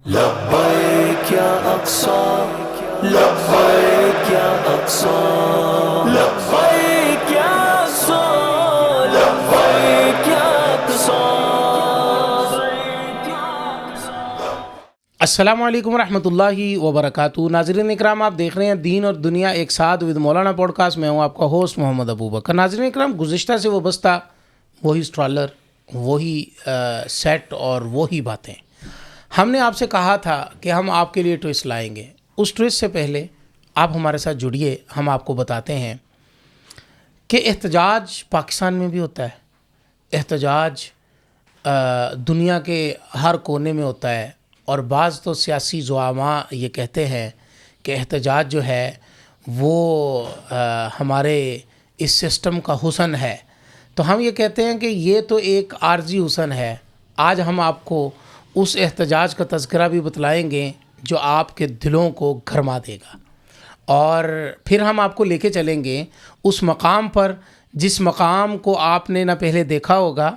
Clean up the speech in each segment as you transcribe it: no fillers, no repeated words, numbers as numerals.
لبیک یا اقصی لبیک یا اقصی لبیک یا اقصی لبیک یا اقصی. السلام علیکم ورحمۃ اللہ وبرکاتہ. ناظرین اکرام، آپ دیکھ رہے ہیں دین اور دنیا ایک ساتھ ود مولانا پوڈ کاسٹ. میں ہوں آپ کا ہوسٹ محمد ابو بکر. ناظرین اکرام، گزشتہ سے وابستہ وہی اسٹرالر، وہی سیٹ اور وہی باتیں. ہم نے آپ سے کہا تھا کہ ہم آپ کے لیے ٹوئسٹ لائیں گے. اس ٹوئسٹ سے پہلے آپ ہمارے ساتھ جڑیے. ہم آپ کو بتاتے ہیں کہ احتجاج پاکستان میں بھی ہوتا ہے، احتجاج دنیا کے ہر کونے میں ہوتا ہے. اور بعض تو سیاسی زعماء یہ کہتے ہیں کہ احتجاج جو ہے وہ ہمارے اس سسٹم کا حسن ہے. تو ہم یہ کہتے ہیں کہ یہ تو ایک عارضی حسن ہے. آج ہم آپ کو اس احتجاج کا تذکرہ بھی بتلائیں گے جو آپ کے دلوں کو گرما دے گا، اور پھر ہم آپ کو لے کے چلیں گے اس مقام پر جس مقام کو آپ نے نہ پہلے دیکھا ہوگا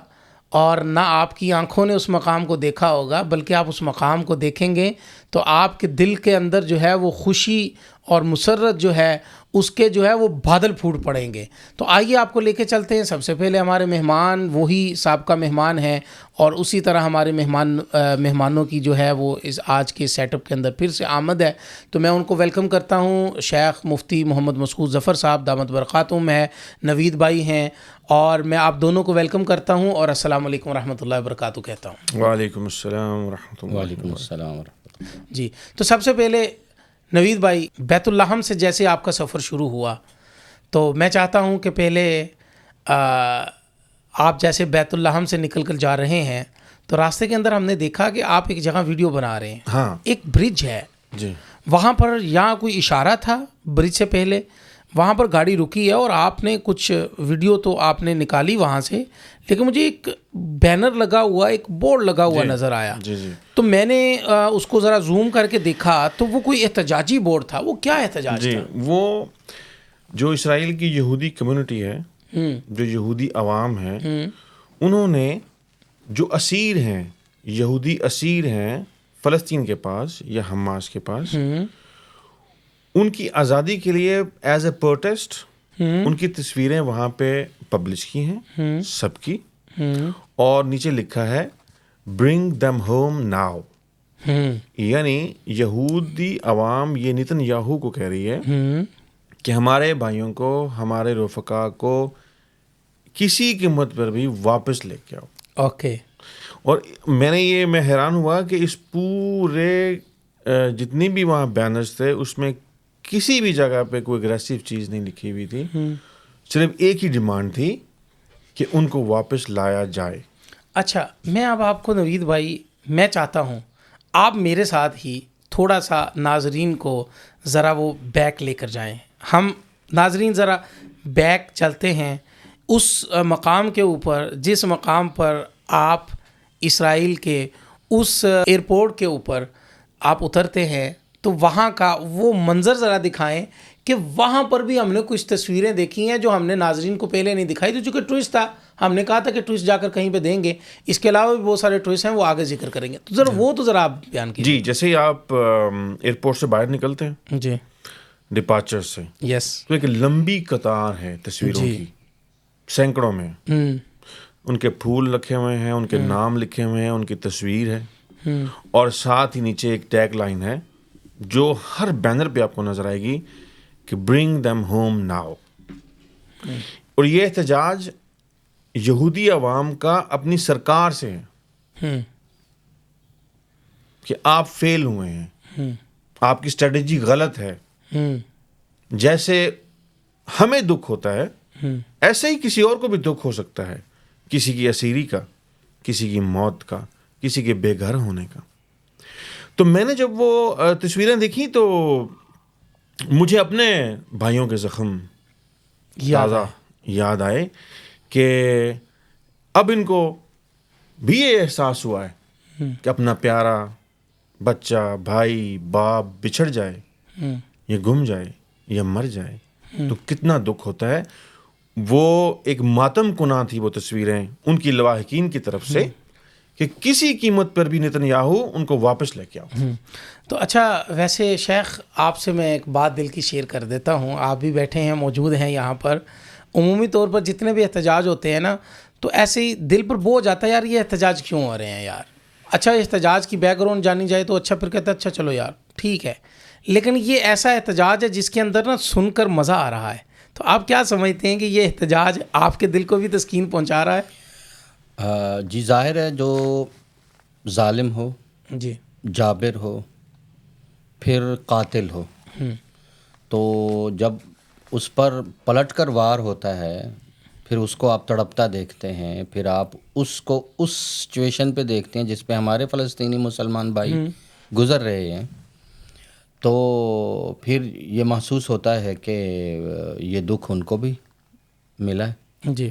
اور نہ آپ کی آنکھوں نے اس مقام کو دیکھا ہوگا، بلکہ آپ اس مقام کو دیکھیں گے تو آپ کے دل کے اندر جو ہے وہ خوشی اور مسرت جو ہے اس کے جو ہے وہ بادل پھوٹ پڑیں گے. تو آئیے آپ کو لے کے چلتے ہیں. سب سے پہلے ہمارے مہمان وہی سابقہ مہمان ہیں، اور اسی طرح ہمارے مہمانوں کی جو ہے وہ اس آج کے سیٹ اپ کے اندر پھر سے آمد ہے. تو میں ان کو ویلکم کرتا ہوں. شیخ مفتی محمد مسعود ظفر صاحب دامت برکاتہم ہے، نوید بھائی ہیں، اور میں آپ دونوں کو ویلکم کرتا ہوں اور السلام علیکم ورحمۃ اللہ وبرکاتہ کہتا ہوں. وعلیکم السلام ورحمۃ اللہ. وعلیکم السلام ورحمۃ اللہ. جی، تو سب سے پہلے نوید بھائی، بیت الحم سے جیسے آپ کا سفر شروع ہوا تو میں چاہتا ہوں کہ پہلے آپ جیسے بیت الحم سے نکل کر جا رہے ہیں تو راستے کے اندر ہم نے دیکھا کہ آپ ایک جگہ ویڈیو بنا رہے ہیں. ہاں ایک برج ہے جی، وہاں پر، یہاں کوئی اشارہ تھا برج سے پہلے، وہاں پر گاڑی رکی ہے اور آپ نے کچھ ویڈیو تو آپ نے نکالی وہاں سے، لیکن مجھے ایک بینر لگا ہوا، ایک بورڈ لگا ہوا نظر آیا. جی جی. تو میں نے اس کو ذرا زوم کر کے دیکھا تو وہ کوئی احتجاجی بورڈ تھا. وہ کیا احتجاج جی تھا؟ وہ جو اسرائیل کی یہودی کمیونٹی ہے، جو یہودی عوام ہے، انہوں نے جو اسیر ہیں، یہودی اسیر ہیں فلسطین کے پاس یا حماس کے پاس، ان کی آزادی کے لیے ایز اے پروٹیسٹ ان کی تصویریں وہاں پہ پبلش کی ہیں سب کی، اور نیچے لکھا ہے برنگ دم ہوم ناؤ. یعنی یہودی عوام یہ نیتن یاہو کو کہہ رہی ہے کہ ہمارے بھائیوں کو، ہمارے رفقا کو کسی قیمت پر بھی واپس لے کے آؤ. اوکے. اور میں حیران ہوا کہ اس پورے جتنی بھی وہاں بینرز تھے اس میں کسی بھی جگہ پہ کوئی اگریسو چیز نہیں لکھی ہوئی تھی. صرف ایک ہی ڈیمانڈ تھی کہ ان کو واپس لایا جائے. اچھا، میں اب آپ کو نوید بھائی، میں چاہتا ہوں آپ میرے ساتھ ہی تھوڑا سا ناظرین کو ذرا وہ بیک لے کر جائیں. ہم ناظرین ذرا بیک چلتے ہیں اس مقام کے اوپر جس مقام پر آپ اسرائیل کے اس ایئرپورٹ کے اوپر آپ اترتے ہیں، تو وہاں کا وہ منظر ذرا دکھائیں کہ وہاں پر بھی ہم نے کچھ تصویریں دیکھی ہیں جو ہم نے ناظرین کو پہلے نہیں دکھائی. تو چونکہ ٹوئسٹ تھا، ہم نے کہا تھا کہ ٹوئسٹ جا کر کہیں پہ دیں گے. اس کے علاوہ بھی بہت سارے ٹوئسٹ ہیں، وہ آگے ذکر کریں گے. تو ذرا آپ بیان کیجیے. جی، جیسے ہی آپ ایئرپورٹ سے باہر نکلتے ہیں، جی، ڈپارچر سے، یس، تو ایک لمبی قطار ہے تصویروں کی، سینکڑوں میں. ان کے پھول رکھے ہوئے ہیں، ان کے نام لکھے ہوئے ہیں، ان کی تصویر ہے، اور ساتھ ہی نیچے ایک ٹیگ لائن ہے جو ہر بینر پہ آپ کو نظر آئے گی کہ برنگ دم ہوم ناؤ. اور یہ احتجاج یہودی عوام کا اپنی سرکار سے ہے کہ آپ فیل ہوئے ہیں، آپ کی اسٹریٹجی غلط ہے. جیسے ہمیں دکھ ہوتا ہے ایسے ہی کسی اور کو بھی دکھ ہو سکتا ہے، کسی کی اسیری کا، کسی کی موت کا، کسی کے بے گھر ہونے کا. تو میں نے جب وہ تصویریں دیکھی تو مجھے اپنے بھائیوں کے زخم تازہ یاد آئے کہ اب ان کو بھی یہ احساس ہوا ہے کہ اپنا پیارا بچہ، بھائی، باپ بچھڑ جائے، یا گم جائے، یا مر جائے تو کتنا دکھ ہوتا ہے. وہ ایک ماتم کناں تھی وہ تصویریں ان کی لواحقین کی طرف سے کہ کسی قیمت پر بھی نتنیاہو ان کو واپس لے کے آؤ. تو اچھا ویسے شیخ آپ سے میں ایک بات دل کی شیئر کر دیتا ہوں. آپ بھی بیٹھے ہیں موجود ہیں یہاں پر. عمومی طور پر جتنے بھی احتجاج ہوتے ہیں نا تو ایسے ہی دل پر بوجھ آتا ہے یار یہ احتجاج کیوں ہو رہے ہیں یار. اچھا احتجاج کی بیک گراؤنڈ جانی جائے تو اچھا پھر کہتا ہے اچھا چلو یار ٹھیک ہے, لیکن یہ ایسا احتجاج ہے جس کے اندر نا سن کر مزہ آ رہا ہے. تو آپ کیا سمجھتے ہیں کہ یہ احتجاج آپ کے دل کو بھی تسکین پہنچا رہا ہے؟ جی ظاہر ہے جو ظالم ہو, جی جابر ہو, پھر قاتل ہو, تو جب اس پر پلٹ کر وار ہوتا ہے پھر اس کو آپ تڑپتا دیکھتے ہیں, پھر آپ اس کو اس سچویشن پہ دیکھتے ہیں جس پہ ہمارے فلسطینی مسلمان بھائی گزر رہے ہیں, تو پھر یہ محسوس ہوتا ہے کہ یہ دکھ ان کو بھی ملا ہے. جی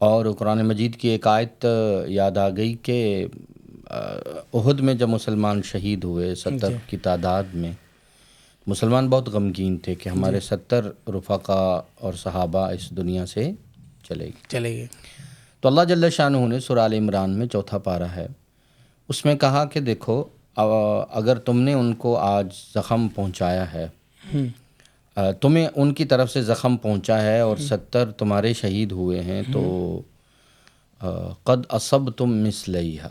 اور قرآن مجید کی ایک آیت یاد آ گئی کہ احد میں جب مسلمان شہید ہوئے 70 کی تعداد میں, مسلمان بہت غمگین تھے کہ ہمارے 70 رفقا اور صحابہ اس دنیا سے چلے گئے. تو اللہ جل شانہ نے سورہ آل عمران میں 4 پارہ ہے, اس میں کہا کہ دیکھو اگر تم نے ان کو آج زخم پہنچایا ہے, تمہیں ان کی طرف سے زخم پہنچا ہے اور 70 تمہارے شہید ہوئے ہیں, تو قد اصبتم مثلیہا,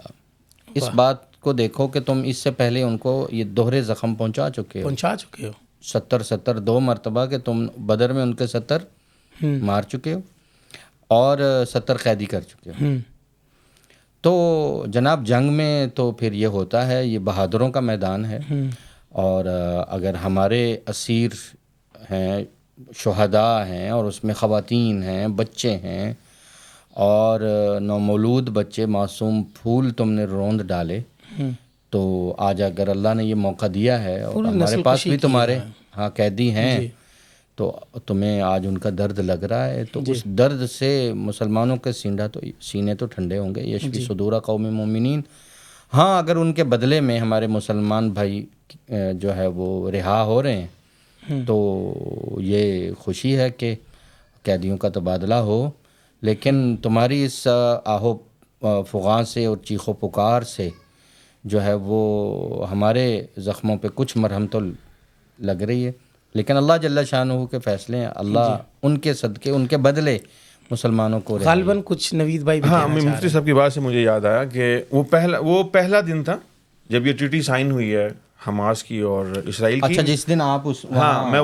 اس بات کو دیکھو کہ تم اس سے پہلے ان کو یہ دوہرے زخم پہنچا چکے ہو. 70 2 مرتبہ کہ تم بدر میں ان کے 70 مار چکے ہو اور 70 قیدی کر چکے ہو. تو جناب جنگ میں تو پھر یہ ہوتا ہے, یہ بہادروں کا میدان ہے, اور اگر ہمارے اسیر ہیں, شہداء ہیں, اور اس میں خواتین ہیں, بچے ہیں, اور نومولود بچے معصوم پھول تم نے روند ڈالے, تو آج اگر اللہ نے یہ موقع دیا ہے اور ہمارے پاس بھی تمہارے ہاں قیدی ہیں, تو تمہیں آج ان کا درد لگ رہا ہے, تو اس درد سے مسلمانوں کے سینے تو ٹھنڈے ہوں گے. یشفی صدور قوم مومنین. ہاں اگر ان کے بدلے میں ہمارے مسلمان بھائی جو ہے وہ رہا ہو رہے ہیں تو یہ خوشی ہے کہ قیدیوں کا تبادلہ ہو, لیکن تمہاری اس آہو فغاں سے اور چیخ و پکار سے جو ہے وہ ہمارے زخموں پہ کچھ مرہم تو لگ رہی ہے, لیکن اللہ جل شانہ کے فیصلے ہیں, اللہ ان کے صدقے ان کے بدلے مسلمانوں کو غالباً کچھ نوید بھائی بھی ہاں مفتی صاحب کی بات سے مجھے یاد آیا کہ وہ پہلا دن تھا جب یہ ٹریٹی سائن ہوئی ہے حماس کی اور اسرائیل کی. اچھا جس دن آپ ہاں میں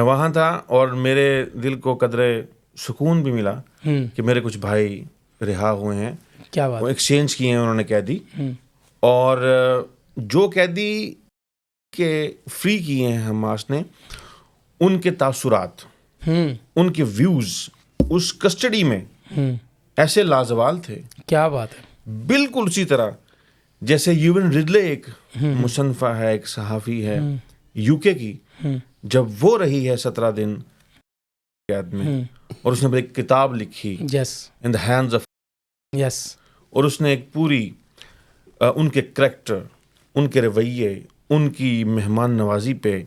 وہاں تھا اور میرے دل کو قدرے سکون بھی ملا کہ میرے کچھ بھائی رہا ہوئے ہیں, کیا بات, وہ ایکسچینج کیے ہیں انہوں نے قیدی, اور جو قیدی کے فری کیے ہیں حماس نے, ان کے تاثرات, ان کے ویوز اس کسٹڈی میں ایسے لازوال تھے. کیا بات ہے. بالکل اسی طرح جیسے یوون ریڈلے ایک مصنفہ ہے, ایک صحافی ہے UK کی, جب وہ رہی ہے 17 دن قید میں اور اس نے ایک کتاب لکھی ان دا ہینڈز آف, اور اس نے ایک پوری ان کے کریکٹر, ان کے رویے, ان کی مہمان نوازی پہ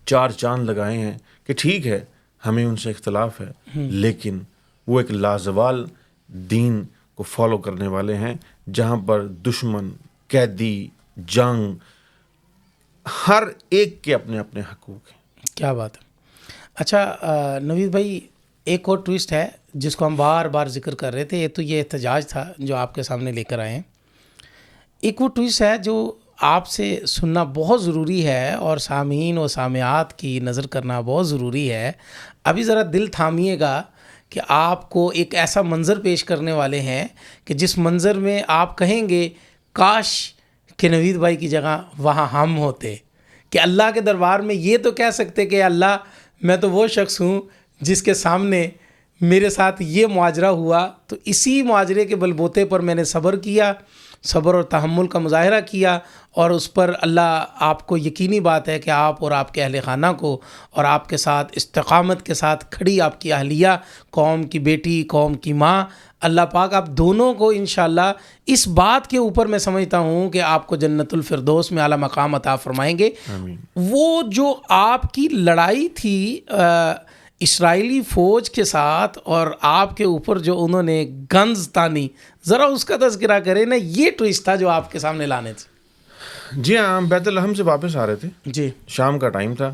4 چاند لگائے ہیں کہ ٹھیک ہے ہمیں ان سے اختلاف ہے, لیکن وہ ایک لازوال دین کو فالو کرنے والے ہیں جہاں پر دشمن, قیدی, جنگ, ہر ایک کے اپنے اپنے حقوق ہیں. کیا بات ہے. اچھا نوید بھائی ایک اور ٹویسٹ ہے جس کو ہم بار بار ذکر کر رہے تھے, تو یہ احتجاج تھا جو آپ کے سامنے لے کر آئے ہیں. ایک وہ ٹویسٹ ہے جو آپ سے سننا بہت ضروری ہے اور سامعین و سامعات کی نظر کرنا بہت ضروری ہے. ابھی ذرا دل تھامیے گا کہ آپ کو ایک ایسا منظر پیش کرنے والے ہیں کہ جس منظر میں آپ کہیں گے کاش کہ نوید بھائی کی جگہ وہاں ہم ہوتے, کہ اللہ کے دربار میں یہ تو کہہ سکتے کہ اللہ میں تو وہ شخص ہوں جس کے سامنے میرے ساتھ یہ معاجرہ ہوا, تو اسی معاجرے کے بل بوتے پر میں نے صبر کیا, صبر اور تحمل کا مظاہرہ کیا, اور اس پر اللہ آپ کو یقینی بات ہے کہ آپ اور آپ کے اہل خانہ کو اور آپ کے ساتھ استقامت کے ساتھ کھڑی آپ کی اہلیہ, قوم کی بیٹی, قوم کی ماں, اللہ پاک آپ دونوں کو انشاءاللہ اس بات کے اوپر میں سمجھتا ہوں کہ آپ کو جنت الفردوس میں اعلیٰ مقام عطا فرمائیں گے. وہ جو آپ کی لڑائی تھی اسرائیلی فوج کے ساتھ اور آپ کے اوپر جو انہوں نے گنز تانی، ذرا اس کا تذکرہ کریں نا، یہ ٹوئسٹ تھا جو آپ کے سامنے لانے تھے. جی ہاں، ہم بیت الحم سے واپس آ رہے تھے، جی شام کا ٹائم تھا.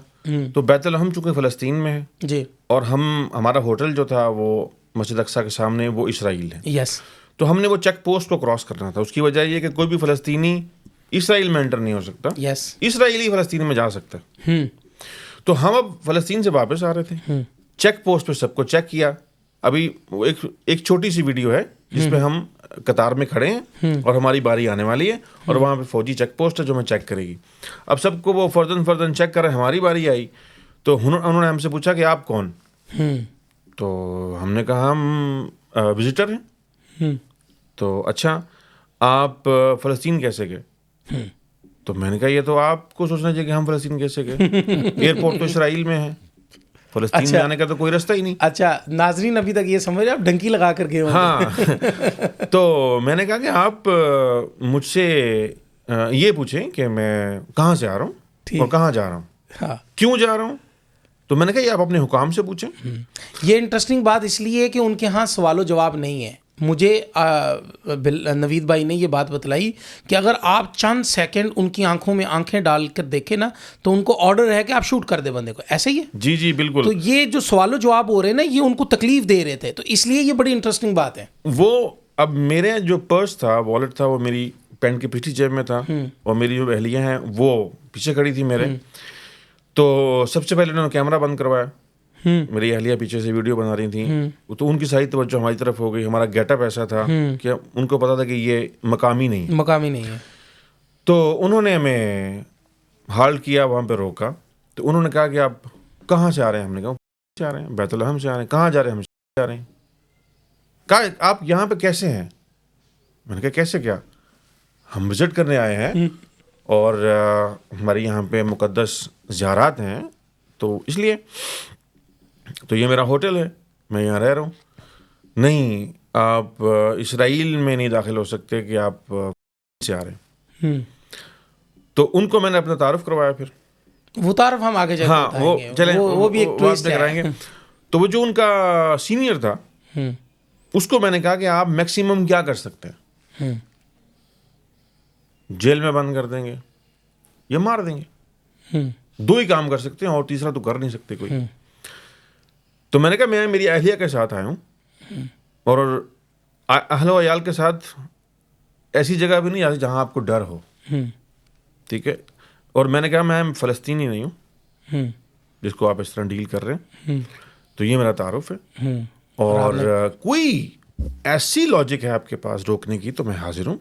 تو بیت الحم چونکہ فلسطین میں ہے، جی اور ہمارا ہوٹل جو تھا وہ مسجد اقصیٰ کے سامنے، وہ اسرائیل ہے. یس تو ہم نے وہ چیک پوسٹ کو کراس کرنا تھا. اس کی وجہ یہ کہ کوئی بھی فلسطینی اسرائیل میں انٹر نہیں ہو سکتا، یس اسرائیلی فلسطین میں جا سکتا ہے. تو ہم اب فلسطین سے واپس آ رہے تھے، چیک پوسٹ پہ سب کو چیک کیا. ابھی وہ ایک چھوٹی سی ویڈیو ہے جس پہ ہم قطار میں کھڑے ہیں اور ہماری باری آنے والی ہے، اور وہاں پہ فوجی چیک پوسٹ ہے جو ہمیں چیک کرے گی. اب سب کو وہ فردن چیک کر رہے ہیں. ہماری باری آئی تو انہوں نے ہم سے پوچھا کہ آپ کون؟ تو ہم نے کہا ہم وزٹر ہیں. تو اچھا، آپ فلسطین کیسے گئے؟ تو میں نے کہا یہ تو آپ کو سوچنا چاہیے کہ ہم فلسطین کیسے گئے، ایئرپورٹ تو اسرائیل میں ہے، فلسطین میں آنے کا تو کوئی رستہ ہی نہیں. اچھا، ناظرین ابھی تک یہ سمجھ رہے آپ ڈنکی لگا کر گئے ہوں. ہاں. تو میں نے کہا کہ آپ مجھ سے یہ پوچھیں کہ میں کہاں سے آ رہا ہوں اور کہاں جا رہا ہوں، کیوں جا رہا ہوں. تو میں نے کہا یہ آپ اپنے حکام سے پوچھیں. یہ انٹرسٹنگ بات اس لیے ہے کہ ان کے ہاں سوال و جواب نہیں ہے. مجھے نوید بھائی نے یہ بات بتلائی کہ اگر آپ چند سیکنڈ ان کی آنکھوں میں آنکھیں ڈال کر دیکھیں نا تو ان کو آرڈر ہے کہ آپ شوٹ کر دیں بندے کو. ایسا ہی ہے؟ جی جی بالکل. تو یہ جو سوال و جواب ہو رہے ہیں نا، یہ ان کو تکلیف دے رہے تھے، تو اس لیے یہ بڑی انٹرسٹنگ بات ہے. وہ اب میرے جو پرس تھا، والیٹ تھا، وہ میری پینٹ کی پچھلی جیب میں تھا، اور میری جو اہلیہ ہیں وہ پیچھے کھڑی تھی میرے. تو سب سے پہلے انہوں نے کیمرہ بند کروایا. میری اہلیہ پیچھے سے ویڈیو بنا رہی تھیں، تو ان کی ساری توجہ ہماری طرف ہو گئی. ہمارا گیٹ اپ ایسا تھا کہ ان کو پتا تھا کہ یہ مقامی نہیں ہے. تو انہوں نے ہمیں ہالٹ کیا، وہاں پہ روکا. تو انہوں نے کہا کہ آپ کہاں سے آ رہے ہیں؟ ہم نے کہا سے آ رہے ہیں، بیت الحم سے آ رہے ہیں. کہاں جا رہے ہیں؟ ہم جا رہے ہیں. کہا آپ یہاں پہ کیسے ہیں؟ میں نے کہا کیسے کیا؟ ہم وزٹ کرنے آئے ہیں اور ہمارے یہاں پہ مقدس زیارات ہیں، تو اس لیے. تو یہ میرا ہوٹل ہے، میں یہاں رہ رہا ہوں. نہیں، آپ اسرائیل میں نہیں داخل ہو سکتے کہ آپ سے آ رہے ہیں. تو ان کو میں نے اپنا تعارف کروایا. پھر وہ تعارف ہم آگے جا کے بتائیں گے، وہ بھی ایک ٹویسٹ ہے. تو وہ جو ان کا سینئر تھا، اس کو میں نے کہا کہ آپ میکسیمم کیا کر سکتے ہیں؟ جیل میں بند کر دیں گے یا مار دیں گے، دو ہی کام کر سکتے ہیں، اور تیسرا تو کر نہیں سکتے کوئی. تو میں نے کہا میں میری اہلیہ کے ساتھ آیا ہوں، اور اہل و عیال کے ساتھ ایسی جگہ بھی نہیں جہاں آپ کو ڈر ہو. ٹھیک ہے. اور میں نے کہا میں فلسطینی نہیں ہوں جس کو آپ اس طرح ڈیل کر رہے ہیں. تو یہ میرا تعارف ہے، اور کوئی ایسی لاجک ہے آپ کے پاس روکنے کی تو میں حاضر ہوں،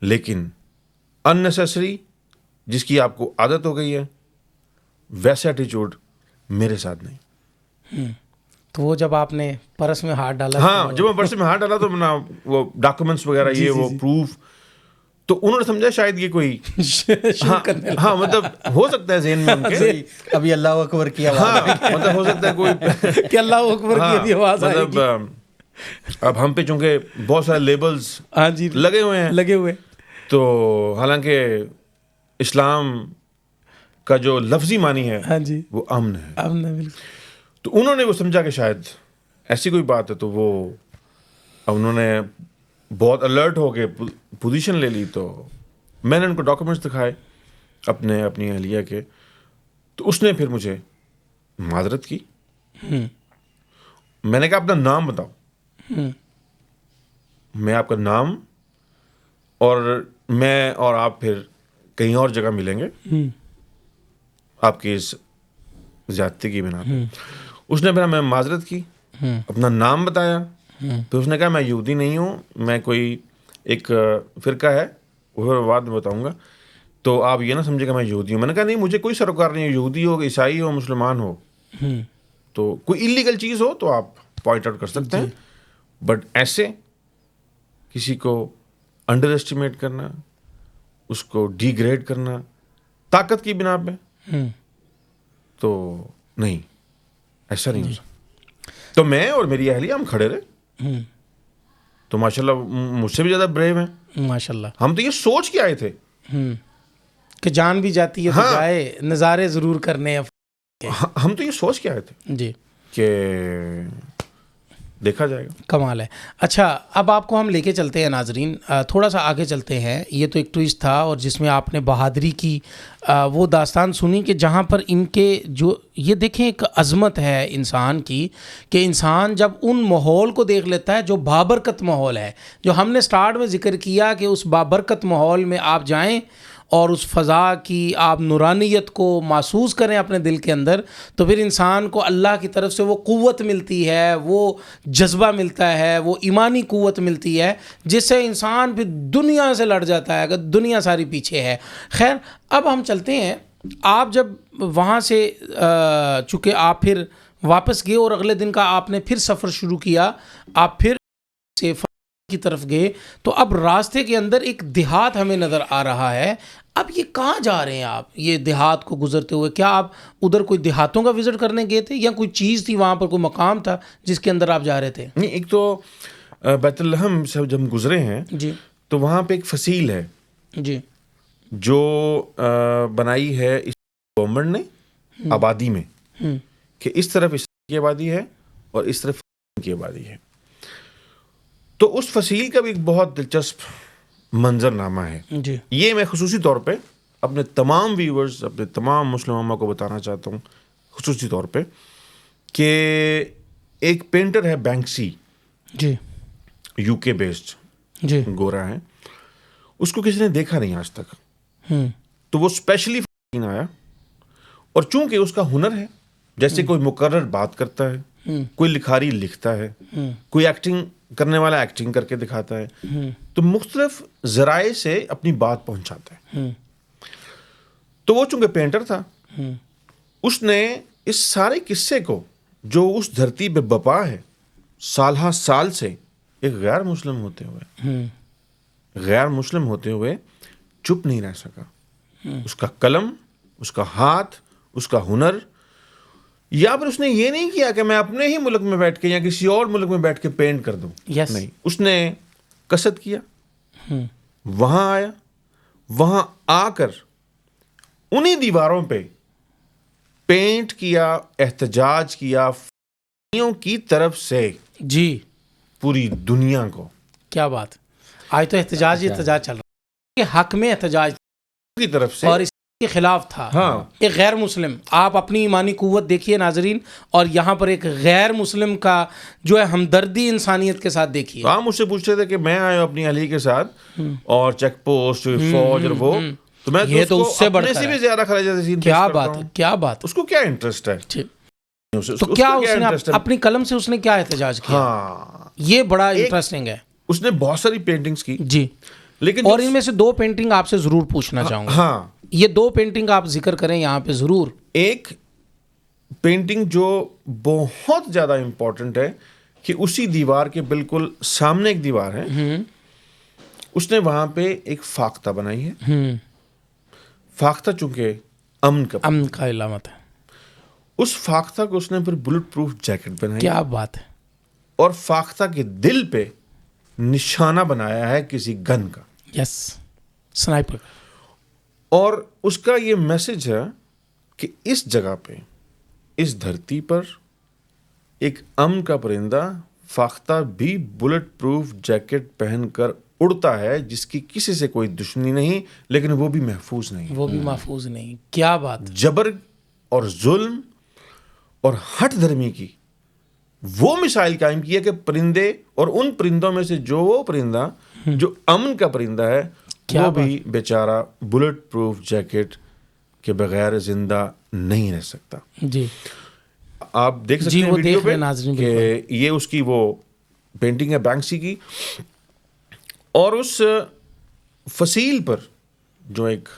لیکن اننیسیسری جس کی آپ کو عادت ہو گئی ہے ویسا ایٹیچیوڈ میرے ساتھ نہیں. تو وہ جب آپ نے پرس میں ہاتھ ڈالا، ہاں جب میں پرس میں ہاتھ ڈالا تو وہ ڈاکومنٹس وغیرہ یہ وہ پروف، تو انہوں نے سمجھا شاید یہ کوئی ہاں مطلب ہو سکتا ہے ذہن میں ان کے ابھی اللہ اکبر کی آواز، مطلب ہو سکتا ہے کوئی کہ اللہ اکبر کی ابھی آواز آئے گی. اب ہم پہ چونکہ بہت سارے لیبلز لگے ہوئے ہیں، تو حالانکہ اسلام کا جو لفظی معنی ہے وہ امن ہے. تو انہوں نے وہ سمجھا کہ شاید ایسی کوئی بات ہے، تو وہ انہوں نے بہت الرٹ ہو کے پوزیشن لے لی. تو میں نے ان کو ڈاکومنٹس دکھائے اپنی اہلیہ کے. تو اس نے پھر مجھے معذرت کی. میں نے کہا اپنا نام بتاؤ. میں آپ کا نام، اور میں اور آپ پھر کہیں اور جگہ ملیں گے آپ کی اس زیادتی کی بنا پہ. اس نے پھر میں معذرت کی، اپنا نام بتایا. پھر اس نے کہا میں یہودی نہیں ہوں، میں کوئی ایک فرقہ ہے، وہ بعد میں بتاؤں گا، تو آپ یہ نہ سمجھے کہ میں یہودی ہوں. میں نے کہا نہیں، مجھے کوئی سروکار نہیں ہے، یہودی ہو، عیسائی ہو، مسلمان ہو، تو کوئی انلیگل چیز ہو تو آپ پوائنٹ آؤٹ کر سکتے ہیں، بٹ ایسے کسی کو انڈر ایسٹیمیٹ کرنا، اس کو ڈی گریڈ کرنا طاقت کی بنا پہ، تو نہیں، ایسا نہیں ہو سکتا. تو میں اور میری اہلیہ ہم کھڑے رہے. تو ماشاءاللہ مجھ سے بھی زیادہ بریو ہیں ماشاءاللہ. ہم تو یہ سوچ کے آئے تھے کہ جان بھی جاتی ہے تو جائے، نظارے ضرور کرنے. ہم تو یہ سوچ کے آئے تھے. جی. کہ دیکھا جائے گا. کمال ہے. اچھا اب آپ کو ہم لے کے چلتے ہیں ناظرین, تھوڑا سا آگے چلتے ہیں. یہ تو ایک ٹویسٹ تھا اور جس میں آپ نے بہادری کی وہ داستان سنی کہ جہاں پر ان کے جو یہ دیکھیں ایک عظمت ہے انسان کی کہ انسان جب ان ماحول کو دیکھ لیتا ہے جو بابرکت ماحول ہے, جو ہم نے سٹارٹ میں ذکر کیا کہ اس بابرکت ماحول میں آپ جائیں اور اس فضا کی آپ نورانیت کو محسوس کریں اپنے دل کے اندر, تو پھر انسان کو اللہ کی طرف سے وہ قوت ملتی ہے, وہ جذبہ ملتا ہے, وہ ایمانی قوت ملتی ہے جس سے انسان پھر دنیا سے لڑ جاتا ہے کہ دنیا ساری پیچھے ہے. خیر اب ہم چلتے ہیں. آپ جب وہاں سے چونکہ آپ پھر واپس گئے اور اگلے دن کا آپ نے پھر سفر شروع کیا, آپ پھر سے کی طرف گئے, تو اب راستے کے اندر ایک دیہات ہمیں نظر آ رہا ہے. اب یہ کہاں جا رہے ہیں آپ یہ دیہات کو گزرتے ہوئے؟ کیا آپ ادھر کوئی دیہاتوں کا وزٹ کرنے گئے تھے یا کوئی چیز تھی وہاں پر, کوئی مقام تھا جس کے اندر آپ جا رہے تھے؟ نہیں, ایک تو بیت الحم سے جب ہم گزرے ہیں جی تو وہاں پہ ایک فصیل ہے جی جو بنائی ہے اس گورنمنٹ نے آبادی میں, کہ اس طرف اس کی آبادی ہے اور اس طرف کی آبادی ہے. تو اس فصیل کا بھی ایک بہت دلچسپ منظرنامہ ہے. جی یہ میں خصوصی طور پہ اپنے تمام ویورز, اپنے تمام مسلم امہ کو بتانا چاہتا ہوں خصوصی طور پہ کہ ایک پینٹر ہے بینکسی, جی یو کے بیسڈ, جی گورا ہے, اس کو کسی نے دیکھا نہیں آج تک. تو وہ اسپیشلی آیا, اور چونکہ اس کا ہنر ہے, جیسے کوئی مقرر بات کرتا ہے, کوئی لکھاری لکھتا ہے, کوئی ایکٹنگ کرنے والا ایکٹنگ کر کے دکھاتا ہے, تو مختلف ذرائع سے اپنی بات پہنچاتا ہے. تو وہ چونکہ پینٹر تھا, اس نے اس سارے قصے کو جو اس دھرتی پہ بپا ہے سالہ سال سے, ایک غیر مسلم ہوتے ہوئے چپ نہیں رہ سکا. اس کا قلم, اس کا ہاتھ, اس کا ہنر, یا پھر اس نے یہ نہیں کیا کہ میں اپنے ہی ملک میں بیٹھ کے یا کسی اور ملک میں بیٹھ کے پینٹ کر دوں. نہیں, اس نے قصد کیا, وہاں آیا, وہاں آ کر انہی دیواروں پہ پینٹ کیا, احتجاج کیا کی طرف سے جی پوری دنیا کو. کیا بات, آج تو احتجاج چل رہا ہے کہ حق میں احتجاج کی طرف سے, اور اس کے خلاف تھا. ہاں, ایک غیر مسلم, آپ اپنی ایمانی قوت دیکھیے ناظرین, اور یہاں پر ایک غیر مسلم کا جو ہے ہمدردی انسانیت کے ساتھ دیکھیے. آپ مجھ سے پوچھتے تھے کہ میں آیا ہوں اپنی اہلی کے ساتھ اور چیک پوسٹ, فوج اور وہ, تو میں یہ تو اس سے بڑھ سے بھی زیادہ خراج کیا بات ہے, کیا بات. اس کو کیا انٹرسٹ ہے, تو کیا اس نے اپنی قلم سے اس نے کیا احتجاج کیا؟ ہاں, یہ بڑا انٹرسٹنگ ہے. اس نے بہت ساری پینٹنگز کی جی, لیکن اور ان میں سے دو پینٹنگ آپ سے ضرور پوچھنا چاہوں گا. ہاں, یہ دو پینٹنگ آپ ذکر کریں یہاں پہ ضرور. ایک پینٹنگ جو بہت زیادہ امپورٹنٹ ہے کہ اسی دیوار کے بالکل سامنے ایک دیوار ہے, اس نے وہاں پہ ایک فاختہ بنائی ہے. فاختہ چونکہ امن کا علامت ہے. اس فاختہ کو اس نے پھر بلٹ پروف جیکٹ بنائی. کیا بات ہے. اور فاختہ کے دل پہ نشانہ بنایا ہے کسی گن کا. یس, سنائپر. اور اس کا یہ میسج ہے کہ اس جگہ پہ, اس دھرتی پر ایک امن کا پرندہ فاختہ بھی بلٹ پروف جیکٹ پہن کر اڑتا ہے, جس کی کسی سے کوئی دشمنی نہیں, لیکن وہ بھی محفوظ نہیں. وہ بھی محفوظ نہیں. کیا بات. جبر اور ظلم اور ہٹ دھرمی کی وہ مثال قائم کی ہے کہ پرندے, اور ان پرندوں میں سے جو وہ پرندہ جو امن کا پرندہ ہے, وہ بھی بیچارہ بلٹ پروف جیکٹ کے بغیر زندہ نہیں رہ سکتا. جی, آپ دیکھ سکتے ہیں ویڈیو پہ کہ یہ اس کی وہ پینٹنگ ہے بینکسی کی, اور اس فصیل پر جو ایک